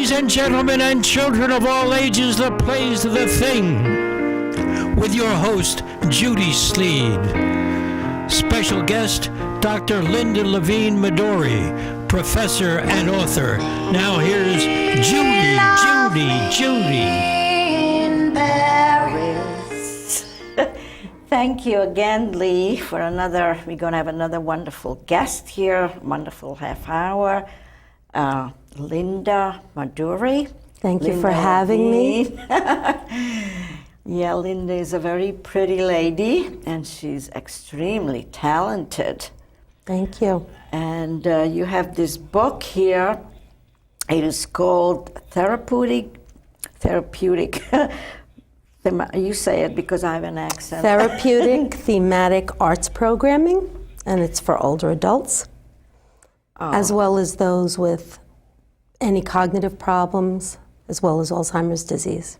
Ladies and gentlemen and children of all ages, the play's The Thing, with your host, Judy Sleed. Special guest, Dr. Levine Madori, professor and author. Now here's Judy. In Paris. Thank you again, Lee, for we're going to have another wonderful guest here, wonderful half hour. Linda Madori. Thank you for having me. Yeah, Linda is a very pretty lady, and she's extremely talented. Thank you. And you have this book here. It is called Therapeutic. You say it because I have an accent. Therapeutic Thematic Arts Programming, and it's for older adults, as well as those with any cognitive problems, as well as Alzheimer's disease.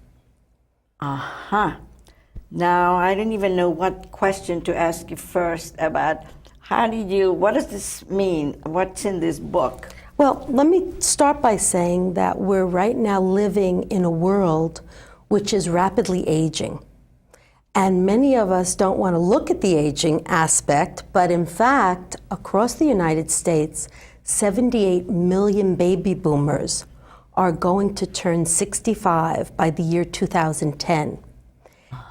Now, I don't even know what question to ask you first about what does this mean? What's in this book? Well, let me start by saying that we're right now living in a world which is rapidly aging. And many of us don't want to look at the aging aspect, but in fact, across the United States, 78 million baby boomers are going to turn 65 by the year 2010.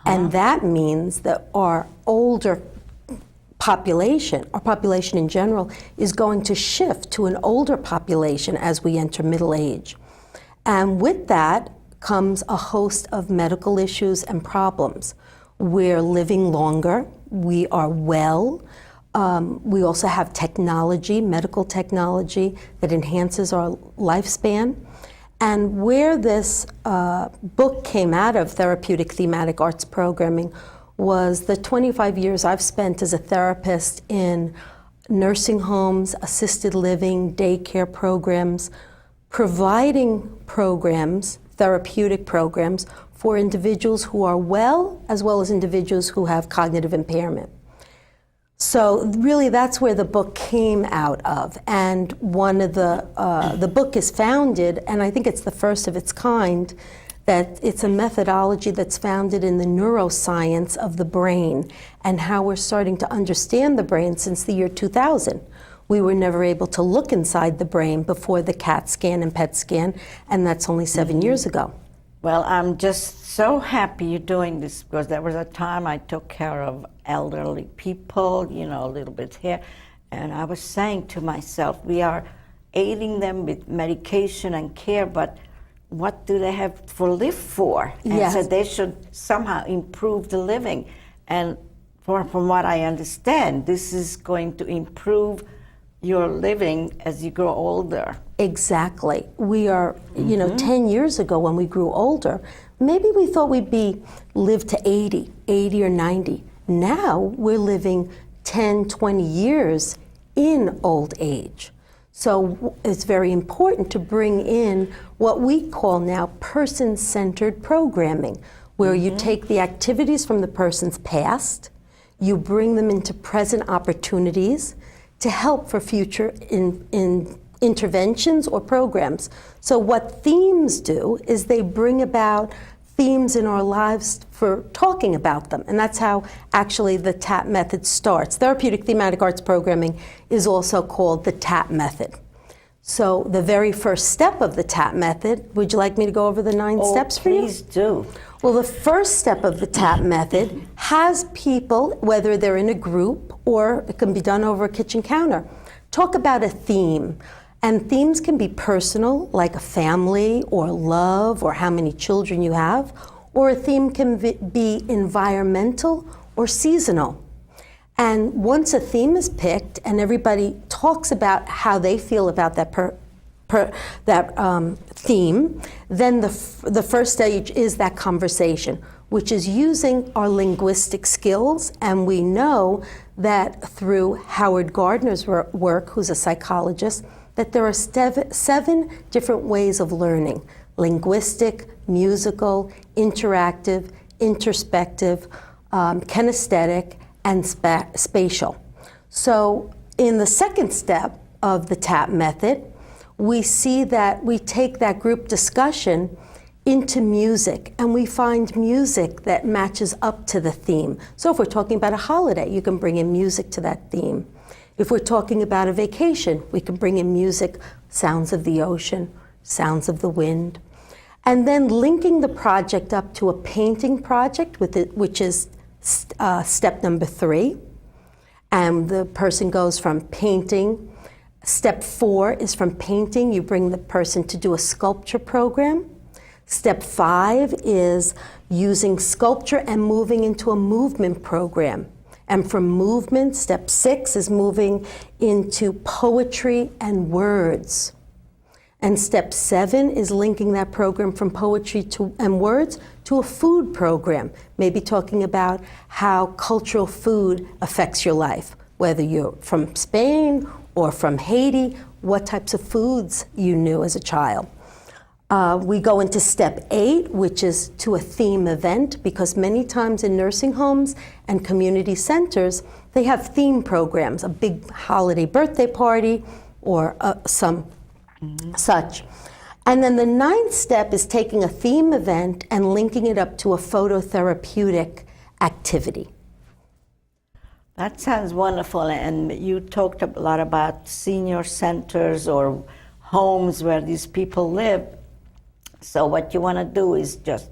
And that means that our older population, our population in general, is going to shift to an older population as we enter middle age. And with that comes a host of medical issues and problems. We're living longer, we are well, we also have technology, medical technology, that enhances our lifespan. And where this book came out of, Therapeutic Thematic Arts Programming, was the 25 years I've spent as a therapist in nursing homes, assisted living, daycare programs, providing programs, therapeutic programs, for individuals who are well as individuals who have cognitive impairment. So really that's where the book came out of. And one of the book is founded, and I think it's the first of its kind, that it's a methodology that's founded in the neuroscience of the brain and how we're starting to understand the brain since the year 2000. We were never able to look inside the brain before the CAT scan and PET scan, and that's only 7 years ago. Well, I'm just so happy you're doing this, because there was a time I took care of elderly people, a little bit here, and I was saying to myself, we are aiding them with medication and care, but what do they have to live for? And Yes. so they should somehow improve the living. And from what I understand, this is going to improve your living as you grow older. Exactly. We are, 10 years ago when we grew older, maybe we thought we'd live to 80 or 90. Now we're living 10, 20 years in old age. So it's very important to bring in what we call now person-centered programming, where you take the activities from the person's past, you bring them into present opportunities to help for future interventions or programs. So what themes do is they bring about themes in our lives for talking about them. And that's how actually the TAP method starts. Therapeutic Thematic Arts Programming is also called the TAP method. So the very first step of the TAP method, would you like me to go over the 9 steps for you? Please do. Well, the first step of the TAP method has people, whether they're in a group or it can be done over a kitchen counter, talk about a theme. And themes can be personal, like a family or love or how many children you have, or a theme can be environmental or seasonal. And once a theme is picked and everybody talks about how they feel about that theme, then the first stage is that conversation, which is using our linguistic skills. And we know that through Howard Gardner's work, who's a psychologist, that there are 7 different ways of learning: linguistic, musical, interactive, introspective, kinesthetic, and spatial. So in the second step of the TAP method, we see that we take that group discussion into music, and we find music that matches up to the theme. So if we're talking about a holiday, you can bring in music to that theme. If we're talking about a vacation, we can bring in music, sounds of the ocean, sounds of the wind. And then linking the project up to a painting project, which is step number 3. And the person goes from painting. Step 4 is from painting, you bring the person to do a sculpture program. Step 5 is using sculpture and moving into a movement program. And from movement, step 6 is moving into poetry and words. And step 7 is linking that program from poetry and words to a food program, maybe talking about how cultural food affects your life, whether you're from Spain or from Haiti, what types of foods you knew as a child. We go into step 8, which is to a theme event, because many times in nursing homes and community centers, they have theme programs, a big holiday birthday party or some such. And then the 9th step is taking a theme event and linking it up to a phototherapeutic activity. That sounds wonderful. And you talked a lot about senior centers or homes where these people live. So what you want to do is just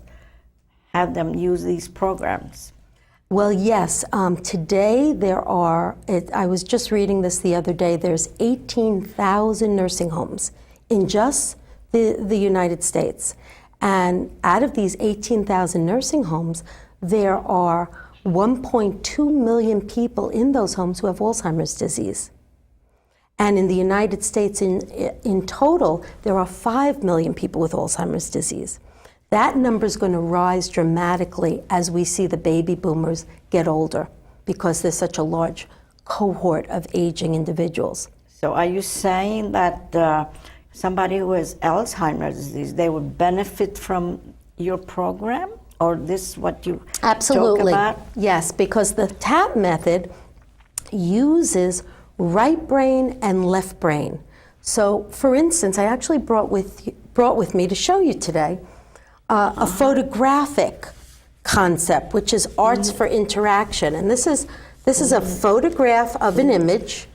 have them use these programs. Well, yes. Today there are, I was just reading this the other day, there's 18,000 nursing homes in just the United States. And out of these 18,000 nursing homes, there are 1.2 million people in those homes who have Alzheimer's disease. And in the United States in total, there are 5 million people with Alzheimer's disease. That number is going to rise dramatically as we see the baby boomers get older, because there's such a large cohort of aging individuals. So are you saying that somebody who has Alzheimer's disease, they would benefit from your program? Or this what you Absolutely. talk about? Yes, because the TAP method uses right brain and left brain. So, for instance, I actually brought with me to show you today a photographic concept, which is arts for interaction. And this is a photograph of an image.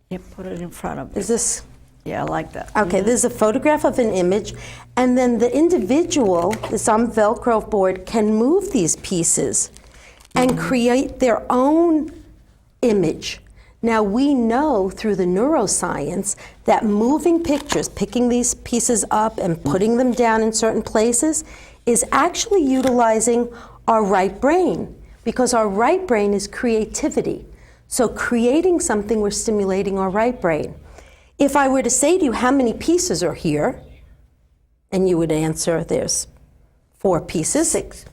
You put it in front of me. Is this? Yeah, I like that. Okay, this is a photograph of an image, and then the individual, this on Velcro board, can move these pieces and create their own image. Now, we know through the neuroscience that moving pictures, picking these pieces up and putting them down in certain places, is actually utilizing our right brain, because our right brain is creativity. So creating something, we're stimulating our right brain. If I were to say to you, how many pieces are here? And you would answer, there's 4 pieces. 6.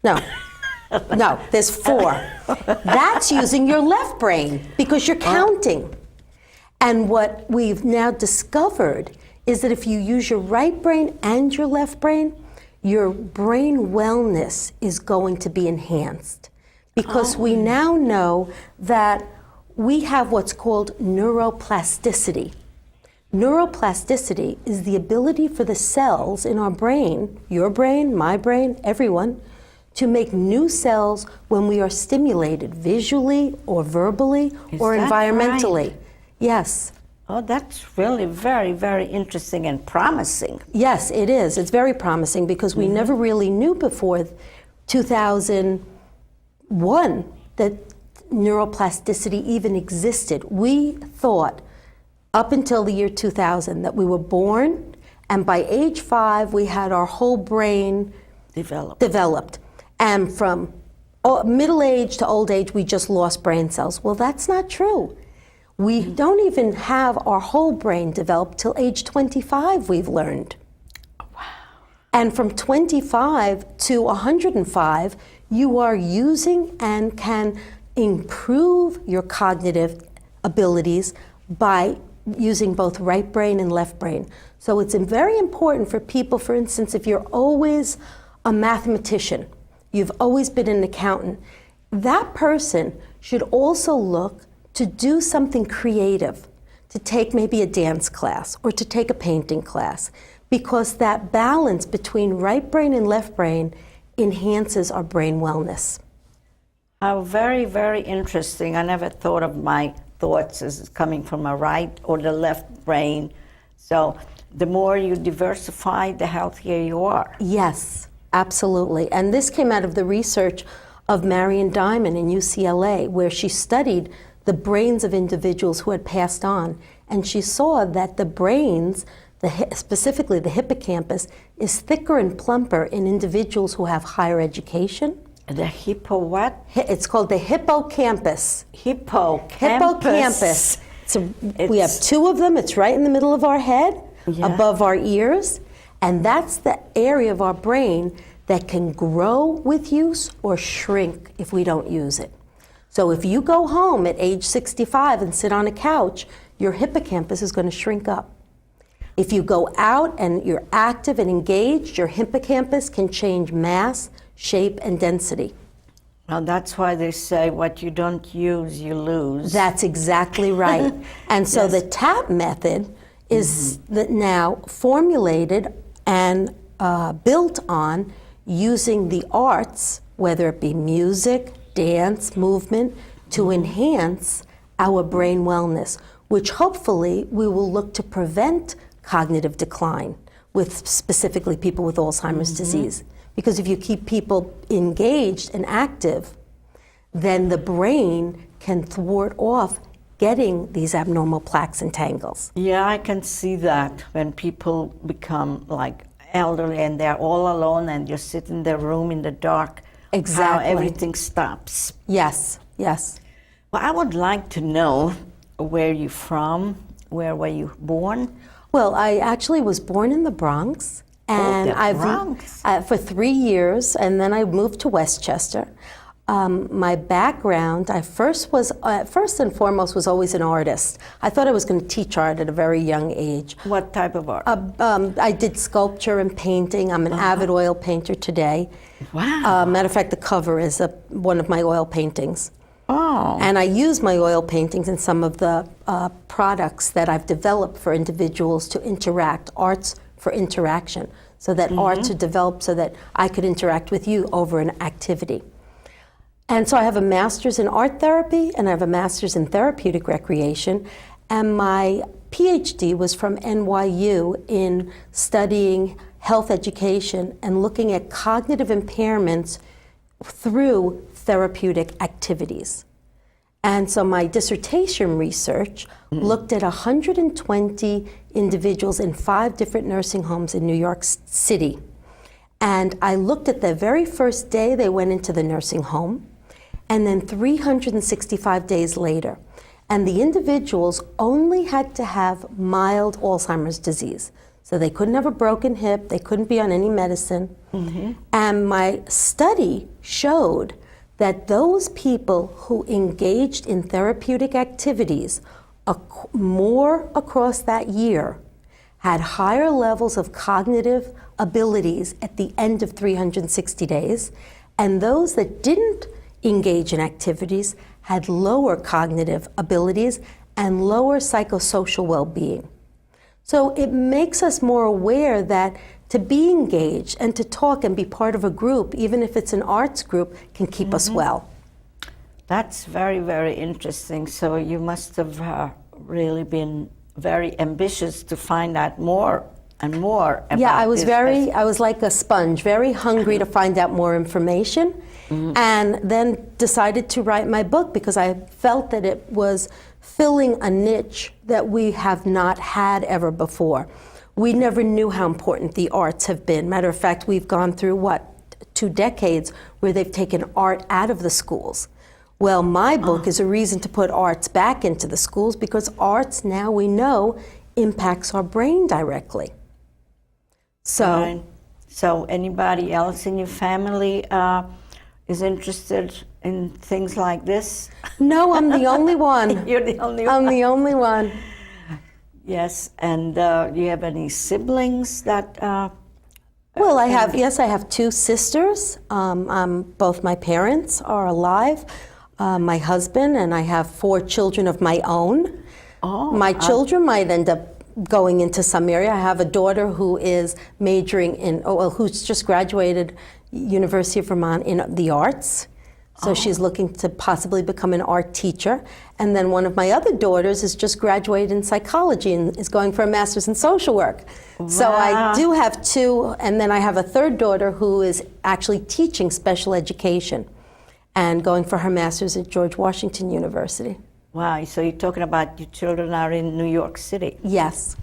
No. No, there's 4. That's using your left brain because you're counting. And what we've now discovered is that if you use your right brain and your left brain, your brain wellness is going to be enhanced. Because we now know that we have what's called neuroplasticity. Neuroplasticity is the ability for the cells in our brain, your brain, my brain, everyone, to make new cells when we are stimulated visually or verbally or environmentally. Right? Yes. Oh, that's really very, very interesting and promising. Yes, it is. It's very promising because we never really knew before 2001 that neuroplasticity even existed. We thought up until the year 2000 that we were born, and by age 5 we had our whole brain developed. And from middle age to old age we just lost brain cells. Well, that's not true. We don't even have our whole brain developed till age 25, we've learned. Wow. And from 25 to 105, you are using and can improve your cognitive abilities by using both right brain and left brain. So it's very important for people, for instance, if you're always a mathematician, you've always been an accountant, that person should also look to do something creative, to take maybe a dance class or to take a painting class, because that balance between right brain and left brain enhances our brain wellness. How very, very interesting. I never thought of my thoughts as coming from a right or the left brain. So the more you diversify, the healthier you are. Yes, absolutely. And this came out of the research of Marion Diamond in UCLA, where she studied the brains of individuals who had passed on. And she saw that the brains, specifically the hippocampus, is thicker and plumper in individuals who have higher education. The hippo what? It's called the hippocampus. Hippocampus. We have two of them. It's right in the middle of our head, above our ears. And that's the area of our brain that can grow with use or shrink if we don't use it. So if you go home at age 65 and sit on a couch, your hippocampus is going to shrink up. If you go out and you're active and engaged, your hippocampus can change mass, shape, and density. Well, that's why they say what you don't use, you lose. That's exactly right. And so the TAP method is now formulated and built on using the arts, whether it be music, dance, movement, to enhance our brain wellness, which hopefully we will look to prevent cognitive decline with specifically people with Alzheimer's disease. Because if you keep people engaged and active, then the brain can thwart off getting these abnormal plaques and tangles. Yeah, I can see that when people become like elderly and they're all alone and you sit in their room in the dark, Exactly. how everything stops. Yes, yes. Well, I would like to know where you're from, where were you born? Well, I actually was born in the Bronx. And Bronx. For 3 years, and then I moved to Westchester. My background, first and foremost, was always an artist. I thought I was going to teach art at a very young age. What type of art? I did sculpture and painting. I'm an avid oil painter today. Wow. Matter of fact, the cover is one of my oil paintings. Oh. And I use my oil paintings in some of the products that I've developed for individuals to interact, arts for interaction, so that arts are developed so that I could interact with you over an activity. And so I have a master's in art therapy and I have a master's in therapeutic recreation, and my PhD was from NYU in studying health education and looking at cognitive impairments through therapeutic activities. And so my dissertation research looked at 120 individuals in 5 different nursing homes in New York City. And I looked at the very first day they went into the nursing home, and then 365 days later. And the individuals only had to have mild Alzheimer's disease. So they couldn't have a broken hip, they couldn't be on any medicine. And my study showed that those people who engaged in therapeutic activities more across that year had higher levels of cognitive abilities at the end of 360 days, and those that didn't engage in activities had lower cognitive abilities and lower psychosocial well-being. So it makes us more aware that to be engaged and to talk and be part of a group, even if it's an arts group, can keep us well. That's very, very interesting. So you must have really been very ambitious to find out more and more about Yeah, I was this. I was like a sponge, very hungry to find out more information, and then decided to write my book because I felt that it was filling a niche that we have not had ever before. We never knew how important the arts have been. Matter of fact, we've gone through, 2 decades where they've taken art out of the schools. Well, my book is a reason to put arts back into the schools, because arts, now we know, impacts our brain directly. So, So anybody else in your family is interested in things like this? no, I'm the only one. You're the only I'm one. the only one. Yes, and do you have any siblings that... Well, I have 2 sisters. Both my parents are alive, my husband, and I have 4 children of my own. My children might end up going into some area. I have a daughter who is majoring in, who's just graduated University of Vermont in the arts. So she's looking to possibly become an art teacher. And then one of my other daughters is just graduated in psychology and is going for a master's in social work. Wow. So I do have two, and then I have a third daughter who is actually teaching special education and going for her master's at George Washington University. Wow, so you're talking about your children are in New York City? Yes.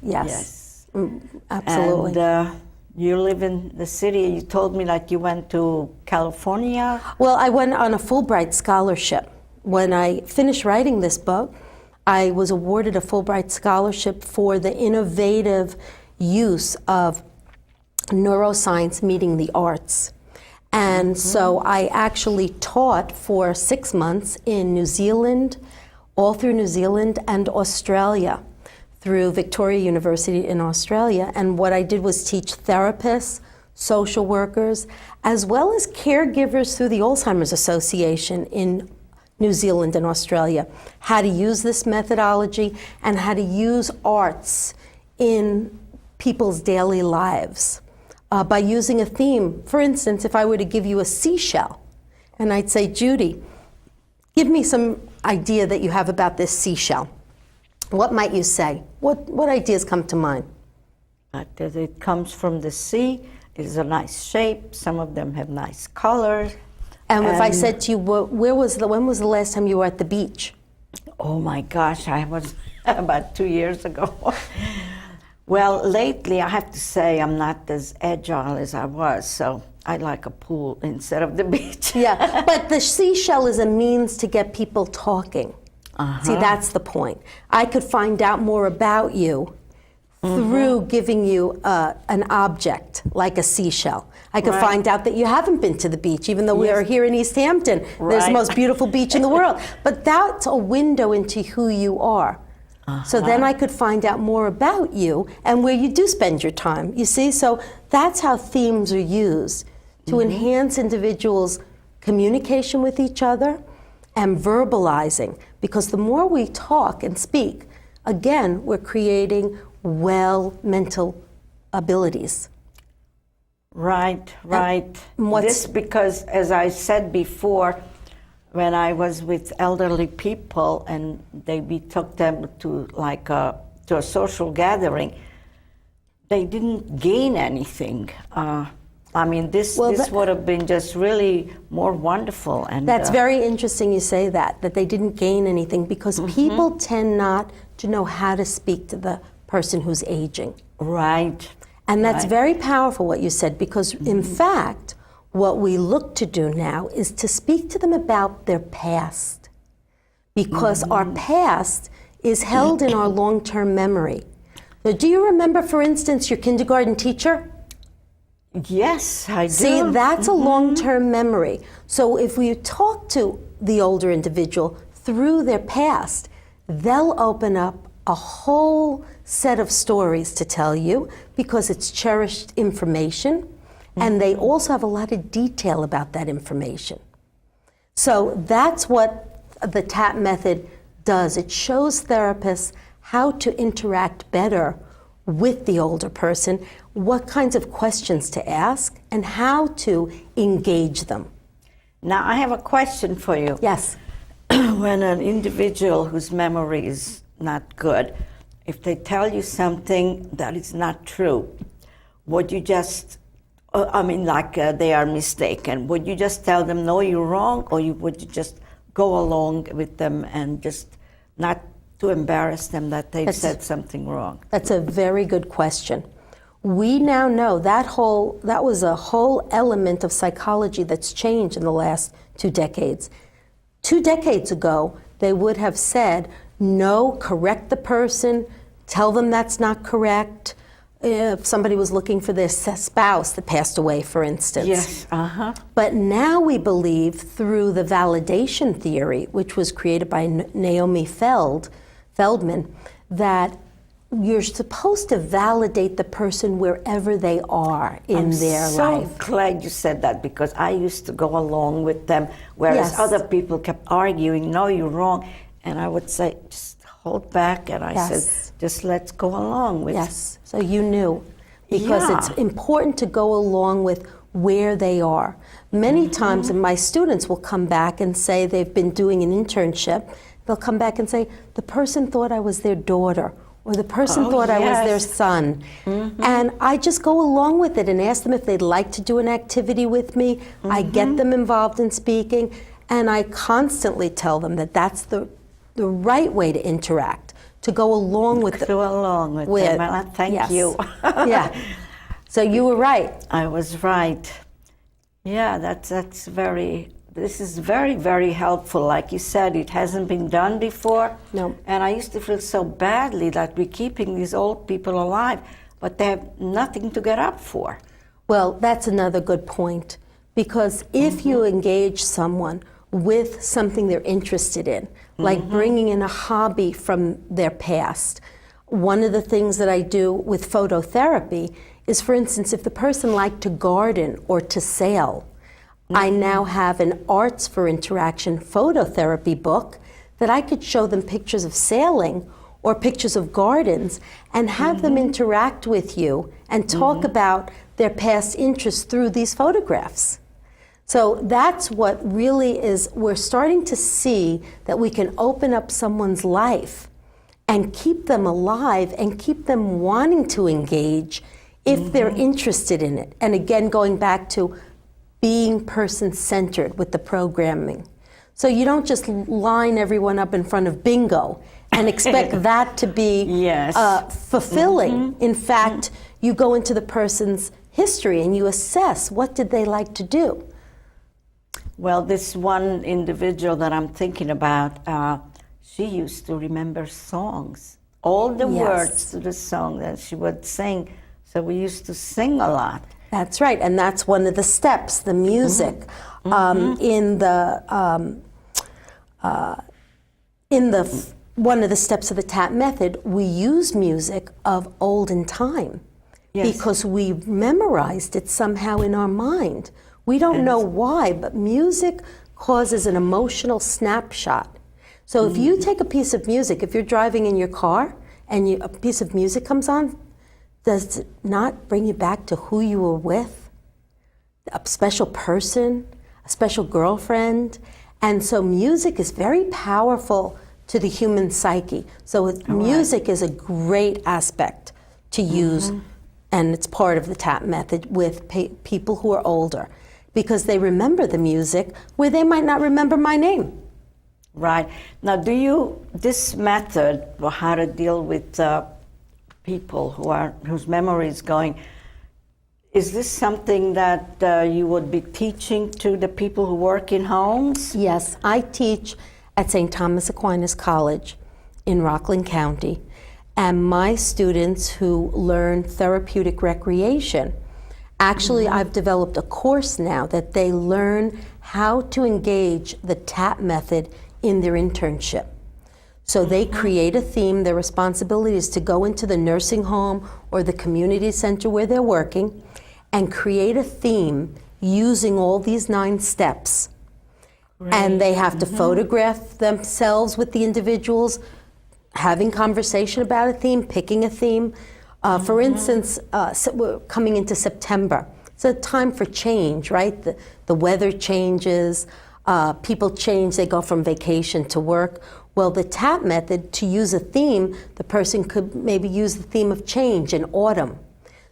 Absolutely. And you live in the city. You told me that you went to California. Well, I went on a Fulbright scholarship. When I finished writing this book, I was awarded a Fulbright scholarship for the innovative use of neuroscience meeting the arts. And so I actually taught for 6 months in New Zealand, all through New Zealand and Australia, through Victoria University in Australia. And what I did was teach therapists, social workers, as well as caregivers through the Alzheimer's Association in New Zealand and Australia, how to use this methodology and how to use arts in people's daily lives by using a theme. For instance, if I were to give you a seashell, and I'd say, Judy, give me some idea that you have about this seashell. What might you say? What ideas come to mind? That it comes from the sea. It is a nice shape. Some of them have nice colors. And if I said to you, when was the last time you were at the beach? Oh my gosh, I was about 2 years ago. Well, lately I have to say I'm not as agile as I was, so I like a pool instead of the beach. Yeah, but the seashell is a means to get people talking. See, that's the point. I could find out more about you through giving you an object like a seashell. I could find out that you haven't been to the beach, even though we are here in East Hampton. There's the most beautiful beach in the world. But that's a window into who you are. So then I could find out more about you and where you do spend your time. You see, so that's how themes are used to enhance individuals' communication with each other and verbalizing. Because the more we talk and speak, again, we're creating mental abilities. Right. This because, as I said before, when I was with elderly people and we took them to to a social gathering, they didn't gain anything. I mean, this would have been just really more wonderful. And that's very interesting you say that they didn't gain anything, because people tend not to know how to speak to the person who's aging. Right. And that's very powerful what you said, because in fact, what we look to do now is to speak to them about their past, because our past is held in our long-term memory. So do you remember, for instance, your kindergarten teacher? Yes, I do. See, that's a long-term memory. So if we talk to the older individual through their past, they'll open up a whole set of stories to tell you, because it's cherished information, and they also have a lot of detail about that information. So that's what the TAP method does. It shows therapists how to interact better with the older person, what kinds of questions to ask, and how to engage them. Now, I have a question for you. Yes. When an individual whose memory is not good, if they tell you something that is not true, would you just, they are mistaken, would you just tell them, no, you're wrong, or would you just go along with them and just not to embarrass them that they've said something wrong? That's a very good question. We now know that was a whole element of psychology that's changed in the last 2 decades. 2 decades ago, they would have said, no, correct the person, tell them that's not correct. If somebody was looking for their spouse that passed away, for instance. Yes, But now we believe, through the validation theory, which was created by Naomi Feldman, that you're supposed to validate the person wherever they are in their life. I'm so glad you said that, because I used to go along with them, whereas other people kept arguing, no, you're wrong. And I would say, just hold back, and I Yes. said, just let's go along with Yes, so you knew, because Yeah. it's important to go along with where they are. Many times, and my students will come back and say they've been doing an internship. They'll come back and say, the person thought I was their daughter, or the person Oh, thought I was their yes. son. And I just go along with it and ask them if they'd like to do an activity with me. I get them involved in speaking, and I constantly tell them that that's the right way to interact, to go along with Go along with them. Well, I thank yes. you. Yeah. So you were right. I was right. Yeah, that's very. This is very, very helpful. Like you said, it hasn't been done before. No. And I used to feel so badly that we're keeping these old people alive, but they have nothing to get up for. Well, that's another good point, because if you engage someone with something they're interested in, like bringing in a hobby from their past, one of the things that I do with phototherapy is, for instance, if the person liked to garden or to sail, I now have an Arts for Interaction phototherapy book that I could show them pictures of sailing or pictures of gardens and have them interact with you and talk about their past interests through these photographs. So that's what really is, we're starting to see that we can open up someone's life and keep them alive and keep them wanting to engage if they're interested in it. And again, going back to being person-centered with the programming. So you don't just line everyone up in front of bingo and expect that to be Yes. fulfilling. In fact, you go into the person's history and you assess, what did they like to do? Well, this one individual that I'm thinking about, she used to remember songs, all the Yes. words to the song that she would sing. So we used to sing a lot. That's right, and that's one of the steps, the music. One of the steps of the TAP method, we use music of olden time Yes. because we memorized it somehow in our mind. We don't know why, but music causes an emotional snapshot. So if you take a piece of music, if you're driving in your car and a piece of music comes on, does it not bring you back to who you were with? A special person, a special girlfriend? And so music is very powerful to the human psyche. So music is a great aspect to use, and it's part of the TAP method with people who are older, because they remember the music where they might not remember my name. Right. Now, this method for how to deal with people whose memory is going, is this something that you would be teaching to the people who work in homes? Yes, I teach at St. Thomas Aquinas College in Rockland County, and my students who learn therapeutic recreation, actually I've developed a course now that they learn how to engage the TAP method in their internship. So they create a theme. Their responsibility is to go into the nursing home or the community center where they're working and create a theme using all these 9 steps. And they have to photograph themselves with the individuals, having conversation about a theme, picking a theme. For instance, we're coming into September. It's a time for change, right? The weather changes, people change, they go from vacation to work. Well, the TAP method, to use a theme, the person could maybe use the theme of change in autumn.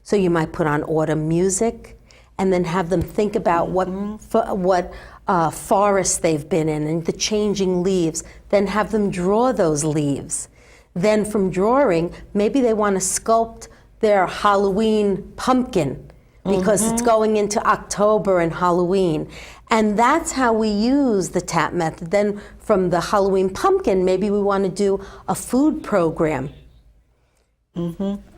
So you might put on autumn music and then have them think about what forest they've been in and the changing leaves, then have them draw those leaves. Then from drawing, maybe they want to sculpt their Halloween pumpkin because it's going into October and Halloween. And that's how we use the TAP method. Then from the Halloween pumpkin, maybe we want to do a food program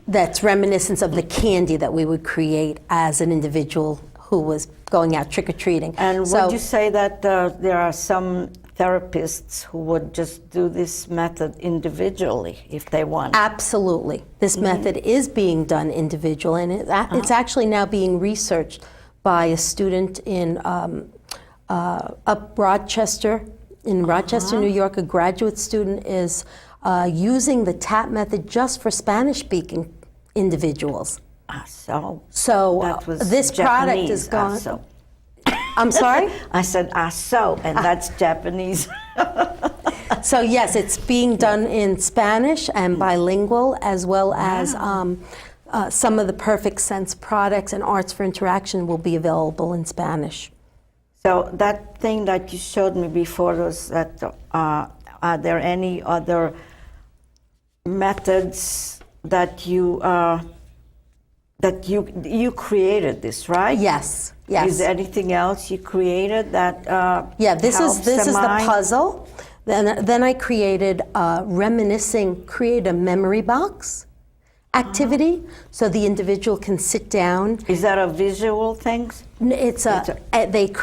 that's reminiscent of the candy that we would create as an individual who was going out trick-or-treating. And would you say that there are some therapists who would just do this method individually if they want? Absolutely. This method is being done individual, and it's actually now being researched by a student in up Rochester, in Rochester, New York. A graduate student is using the tap method just for Spanish-speaking individials. So So this product is going. I'm sorry? I said aso, and that's Japanese. So yes, it's being done in Spanish and bilingual, as well as some of the Perfect Sense products and Arts for Interaction will be available in Spanish. So that thing that you showed me before was that, are there any other methods that you created this, right? Yes, yes. Is there anything else you created that Yeah, this is the mind? puzzle. Then I created create a memory box activity, so the individual can sit down. Is that a visual thing? They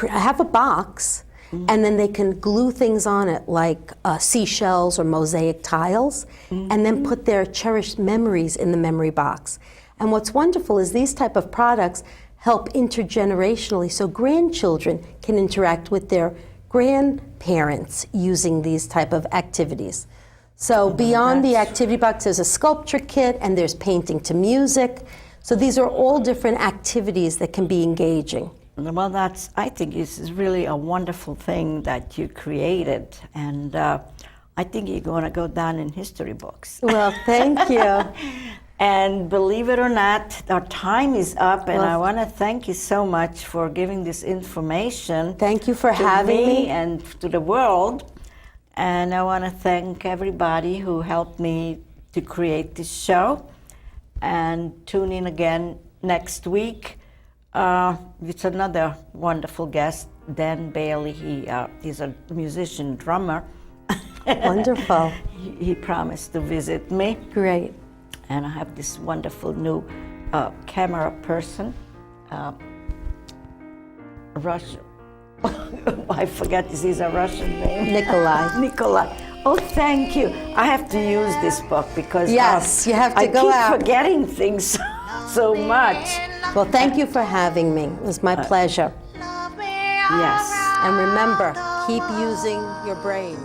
have a box, and then they can glue things on it like seashells or mosaic tiles, and then put their cherished memories in the memory box. And what's wonderful is these type of products help intergenerationally, so grandchildren can interact with their grandparents using these type of activities. So beyond the activity box, there's a sculpture kit, and there's painting to music. So these are all different activities that can be engaging. Well, I think this is really a wonderful thing that you created, and I think you're going to go down in history books. Well, thank you. And believe it or not, our time is up, and I want to thank you so much for giving this information. Thank you for having me. And to the world. And I want to thank everybody who helped me to create this show. And tune in again next week. It's another wonderful guest, Dan Bailey. He's a musician, drummer. Wonderful. He promised to visit me. Great. And I have this wonderful new camera person, Russian. I forget, he's a Russian name. Nikolai. Oh, thank you. I have to use this book because yes, you have to go out. I keep forgetting things so much. Well, thank you for having me. It was my pleasure. Yes. And remember, keep using your brain.